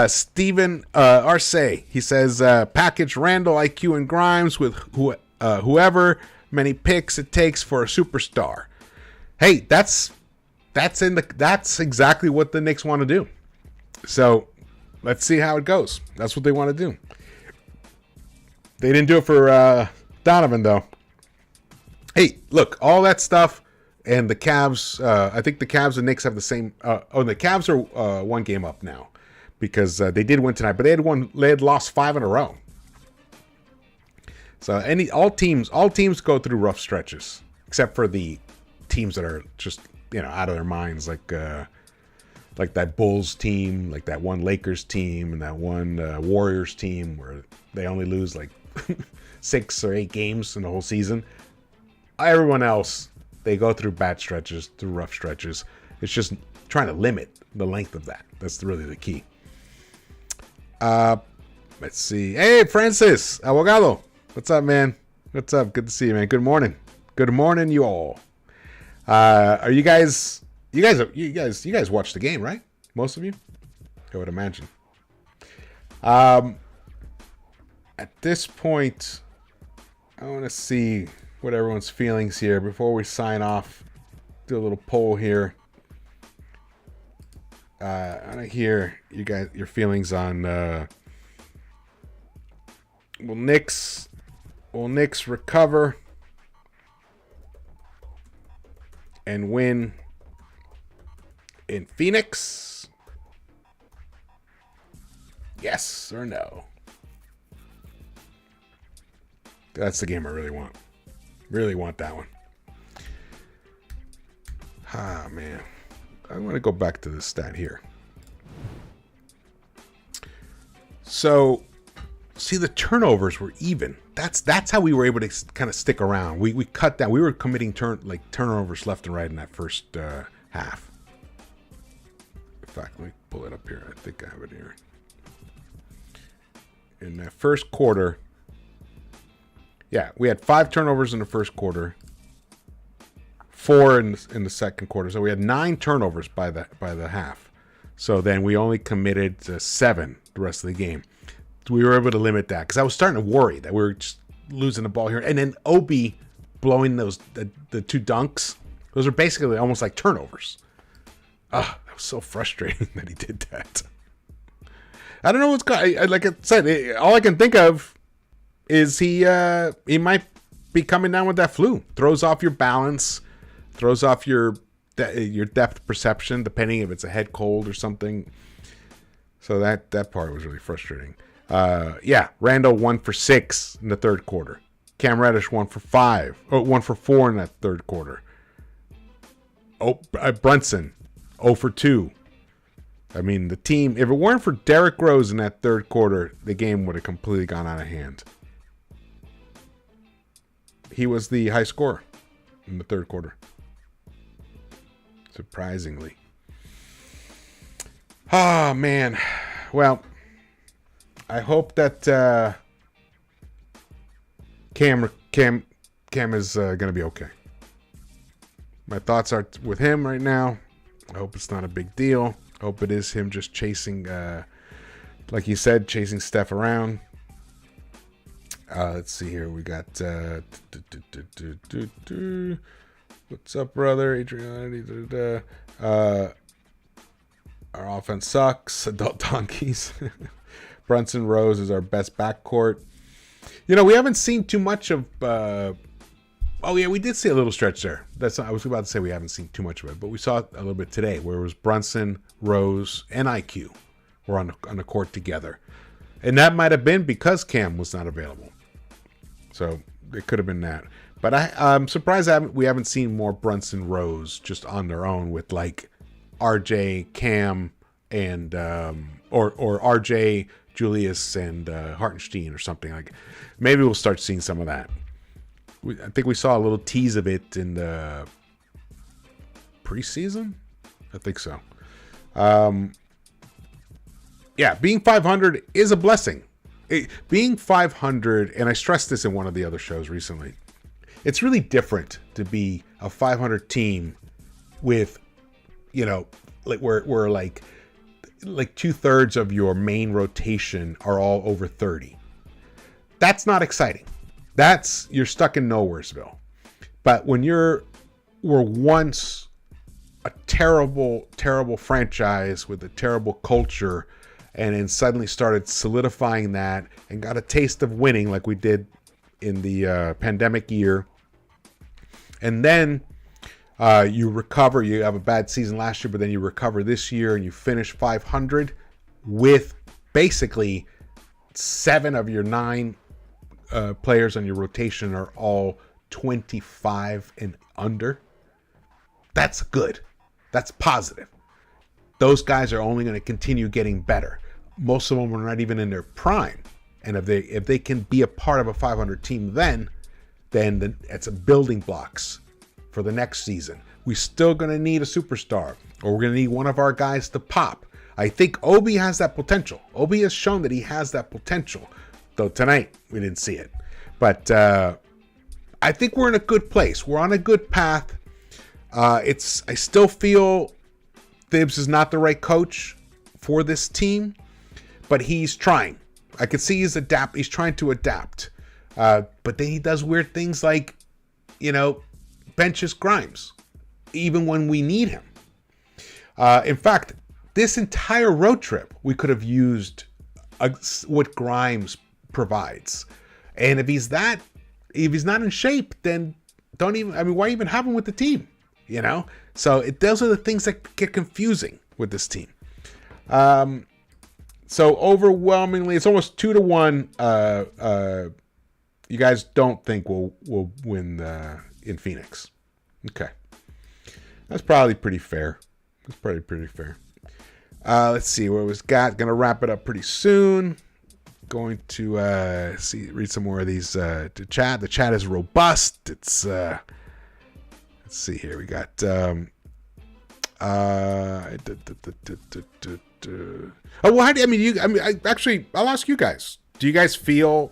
Steven Arce, he says, package Randall, IQ, and Grimes with whoever many picks it takes for a superstar. Hey, that's exactly what the Knicks want to do. So let's see how it goes. That's what they want to do. They didn't do it for Donovan, though. Hey, look, all that stuff and the Cavs, I think the Cavs and Knicks have the same. The Cavs are 1 game up now because they did win tonight, but they had lost 5 in a row. So all teams go through rough stretches, except for the teams that are just out of their minds, like that Bulls team, like that one Lakers team, and that one Warriors team where they only lose like 6 or 8 games in the whole season. Everyone else, they go through bad stretches, through rough stretches. It's just trying to limit the length of that. That's really the key. Let's see. Hey, Francis Abogado. What's up, man? What's up? Good to see you, man. Good morning. Good morning, you all. Are you guys watched the game, right? Most of you? I would imagine. At this point, I want to see what everyone's feelings here before we sign off. Do a little poll here. I want to hear your feelings on will Knicks recover and win in Phoenix? Yes or no? That's the game I really want. Really want that one. Ah, man. I want to go back to this stat here. So, See, the turnovers were even. That's how we were able to kind of stick around. We cut down. We were committing turnovers left and right in that first half. In fact, let me pull it up here. I think I have it here. In that first quarter, yeah, we had 5 turnovers in the first quarter, 4 in the second quarter. So we had 9 turnovers by the half. So then we only committed 7 the rest of the game. We were able to limit that because I was starting to worry that we were just losing the ball here. And then Obi blowing the 2 dunks, those are basically almost like turnovers. That was so frustrating that he did that. I don't know what's going. Like I said, all I can think of is he might be coming down with that flu. Throws off your balance, throws off your depth perception, depending if it's a head cold or something. So that part was really frustrating. Randall 1 for 6 in the third quarter. Cam Reddish 1 for 4 in that third quarter. Brunson 0 for 2. I mean, the team, if it weren't for Derrick Rose in that third quarter, the game would have completely gone out of hand. He was the high scorer in the third quarter. Surprisingly. Oh, man. Well, I hope that Cam is going to be okay. My thoughts are with him right now. I hope it's not a big deal. I hope it is him just chasing, like he said, chasing Steph around. Let's see here. We got what's up, brother? Adrian. Our offense sucks. Adult donkeys. Brunson Rose is our best backcourt. We haven't seen too much of. We did see a little stretch there. I was about to say we haven't seen too much of it, but we saw it a little bit today, where it was Brunson, Rose, and IQ were on the court together, and that might have been because Cam was not available. So it could have been that. But I'm surprised we haven't seen more Brunson Rose just on their own with like RJ, Cam, and or RJ, Julius, and Hartenstein or something like. Maybe we'll start seeing some of that. I think we saw a little tease of it in the preseason. I think so. Being 500 is a blessing. Being 500, and I stressed this in one of the other shows recently, it's really different to be a 500 team with, like where like 2/3 of your main rotation are all over 30. That's not exciting. You're stuck in nowheresville. But when were once a terrible, terrible franchise with a terrible culture, and then suddenly started solidifying that and got a taste of winning like we did in the pandemic year, and then you recover. You have a bad season last year, but then you recover this year and you finish 500 with basically 7 of your 9 players on your rotation are all 25 and under. That's good. That's positive. Those guys are only going to continue getting better. Most of them are not even in their prime. And if they can be a part of a 500 team, then it's a building blocks for the next season. We're still going to need a superstar, or we're going to need one of our guys to pop. I think Obi has that potential. Obi has shown that he has that potential. Though tonight, we didn't see it. But I think we're in a good place. We're on a good path. I still feel Thibs is not the right coach for this team, but he's trying. I can see he's trying to adapt. But then he does weird things like, benches Grimes, even when we need him. In fact, this entire road trip, we could have used what Grimes provides. And if he's not in shape, then why even have him with the team? So those are the things that get confusing with this team. So overwhelmingly, it's almost 2-1. You guys don't think we'll win in Phoenix? Okay, that's probably pretty fair. That's probably pretty fair. Let's see what we've got. Gonna wrap it up pretty soon. going to read some more of these the chat. The chat is robust. It's let's see here. We got oh, well, I'll ask you guys. Do you guys feel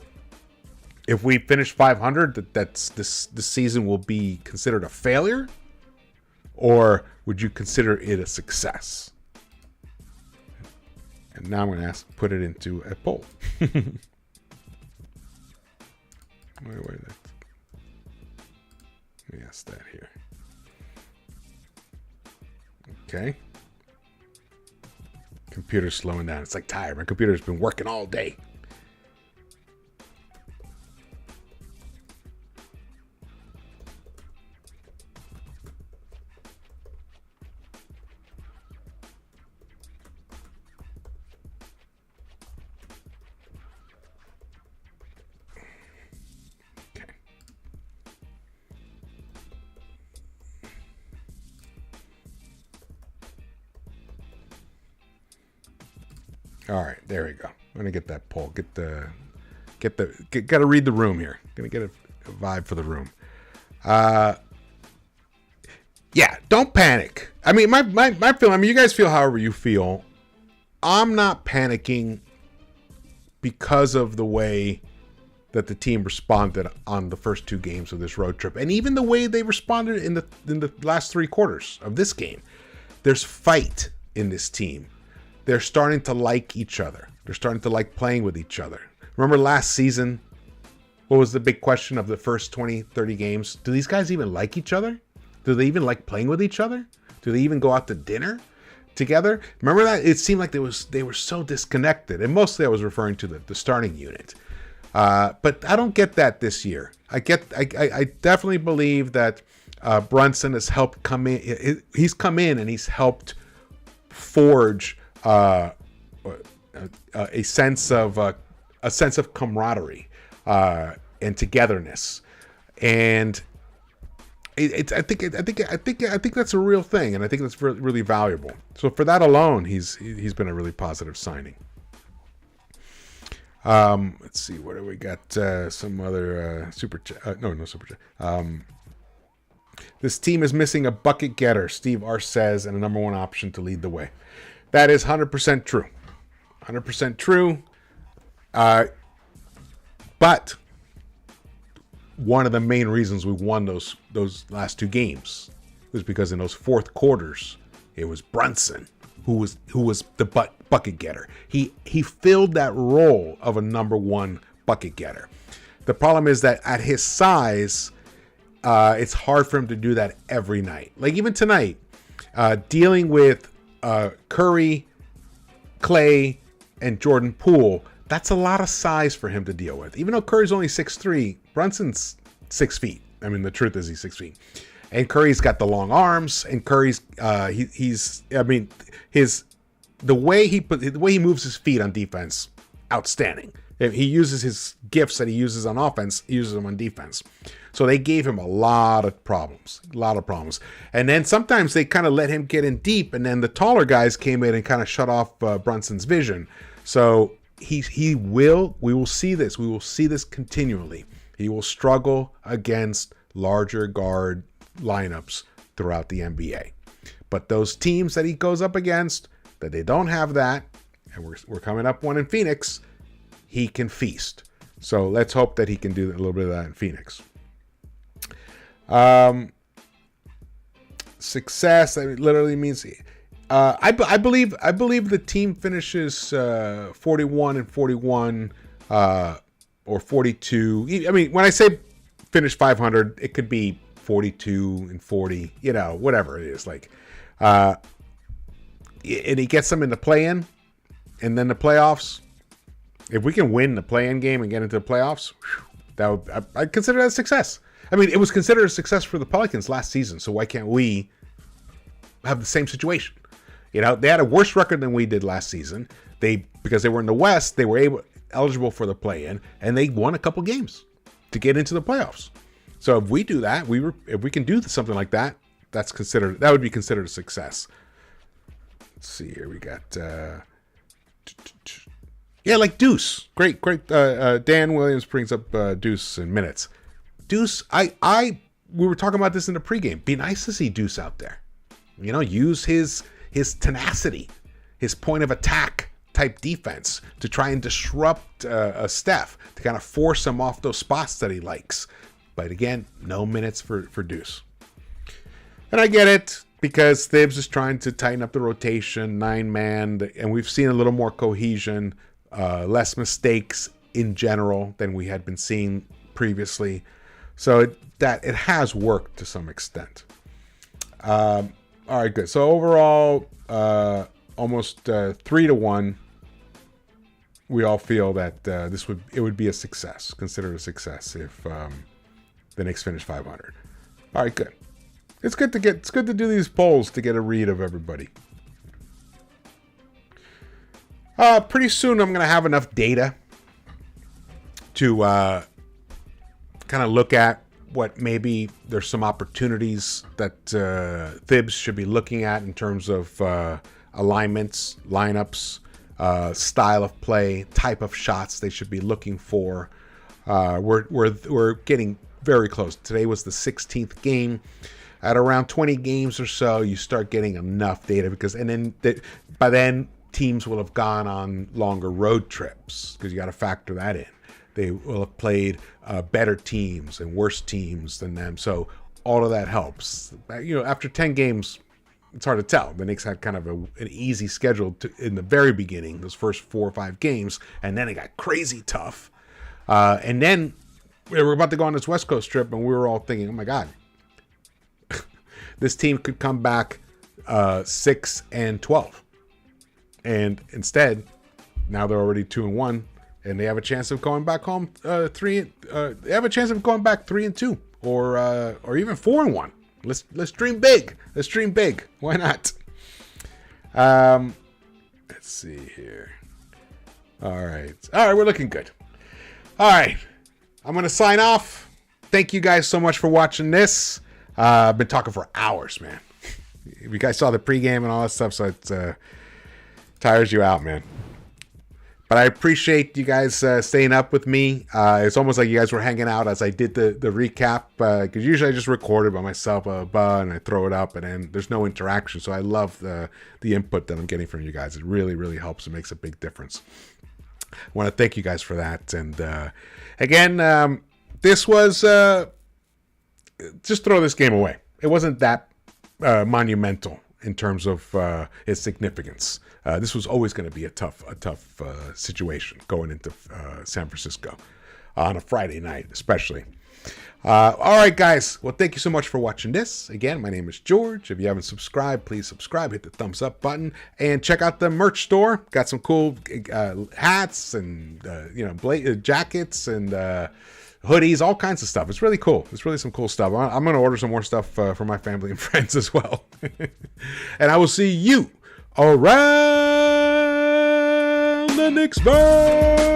if we finish 500 that this season will be considered a failure, or would you consider it a success? And now I'm going to put it into a poll. Wait, let me ask that here. Okay. Computer's slowing down. It's like tired. My computer's been working all day. All right, there we go. I'm gonna get that poll. Gotta read the room here. Gonna get a vibe for the room. Yeah, don't panic. I mean, my feeling. I mean, you guys feel however you feel. I'm not panicking because of the way that the team responded on the first two games of this road trip, and even the way they responded in the last three quarters of this game. There's fight in this team. They're starting to like each other. They're starting to like playing with each other. Remember last season? What was the big question of the first 20, 30 games? Do these guys even like each other? Do they even like playing with each other? Do they even go out to dinner together? Remember that? It seemed like they were so disconnected. And mostly I was referring to the starting unit. But I don't get that this year. I definitely believe that Brunson has helped come in. He's come in and he's helped forge a sense of camaraderie and togetherness, and I think that's a real thing, and I think that's really, really valuable. So for that alone, he's been a really positive signing. Let's see, what do we got? Some other super chat. No super chat. This team is missing a bucket getter, Steve R says, and a number one option to lead the way. That is 100% true. 100% true. But one of the main reasons we won those last two games was because in those fourth quarters, it was Brunson who was the bucket getter. He filled that role of a number one bucket getter. The problem is that at his size, it's hard for him to do that every night. Like even tonight, dealing with Curry, Clay, and Jordan Poole, that's a lot of size for him to deal with. Even though Curry's only 6'3", Brunson's 6 feet. I mean, the truth is he's 6 feet. And Curry's got the long arms, and Curry's the way he moves his feet on defense, outstanding. If he uses his gifts that he uses on offense, he uses them on defense. So they gave him a lot of problems. And then sometimes they kind of let him get in deep, and then the taller guys came in and kind of shut off Brunson's vision. So we will see this. We will see this continually. He will struggle against larger guard lineups throughout the NBA. But those teams that he goes up against, that they don't have that, and we're coming up one in Phoenix, he can feast. So let's hope that he can do a little bit of that in Phoenix. Success, that literally means I believe the team finishes 41 and 41 or 42. I mean, when I say finish 500, it could be 42 and 40, whatever it is. Like, and he gets them in the play-in, and then the playoffs. If we can win the play-in game and get into the playoffs, I'd consider that a success. I mean, it was considered a success for the Pelicans last season, so why can't we have the same situation? They had a worse record than we did last season. Because they were in the West, they were eligible for the play-in, and they won a couple games to get into the playoffs. So if we do that, if we can do something like that, that would be considered a success. Let's see here. We got Yeah, like Deuce. Great. Dan Williams brings up Deuce in minutes. Deuce, we were talking about this in the pregame. Be nice to see Deuce out there. You know, use his tenacity, his point of attack type defense to try and disrupt Steph, to kind of force him off those spots that he likes. But again, no minutes for Deuce. And I get it, because Thibs is trying to tighten up the rotation, 9-man, and we've seen a little more cohesion, less mistakes in general than we had been seeing previously. So it has worked to some extent. All right, good. So overall, almost 3-1. We all feel that it would be a success, considered a success, if the Knicks finish 500. All right, good. It's good to do these polls to get a read of everybody. Pretty soon I'm gonna have enough data to kind of look at what maybe there's some opportunities that Thibs should be looking at in terms of alignments, lineups, style of play, type of shots they should be looking for. We're getting very close. Today was the 16th game. At around 20 games or so, you start getting enough data, by then teams will have gone on longer road trips, because you got to factor that in. They will have played better teams and worse teams than them. So all of that helps. You know, after 10 games, it's hard to tell. The Knicks had kind of an easy schedule in the very beginning, those first 4 or 5 games, and then it got crazy tough. And then we were about to go on this West Coast trip, and we were all thinking, oh my God, this team could come back 6-12. And instead, now they're already 2-1. And they have a chance of going back home 3. They have a chance of going back 3-2, or even 4-1. Let's dream big. Let's dream big. Why not? Let's see here. All right, we're looking good. All right, I'm gonna sign off. Thank you guys so much for watching this. I've been talking for hours, man. You guys saw the pregame and all that stuff, so it tires you out, man. But I appreciate you guys staying up with me. It's almost like you guys were hanging out as I did the recap. Because usually I just record it by myself, and I throw it up, and then there's no interaction. So I love the input that I'm getting from you guys. It really, really helps. It makes a big difference. I want to thank you guys for that. And again, this was just throw this game away. It wasn't that monumental in terms of its significance. This was always going to be a tough situation going into San Francisco on a Friday night, especially. All right, guys. Well, thank you so much for watching this. Again, my name is George. If you haven't subscribed, please subscribe. Hit the thumbs up button and check out the merch store. Got some cool hats and jackets and hoodies, all kinds of stuff. It's really cool. It's really some cool stuff. I'm going to order some more stuff for my family and friends as well. And I will see you around the Knicks-Verse.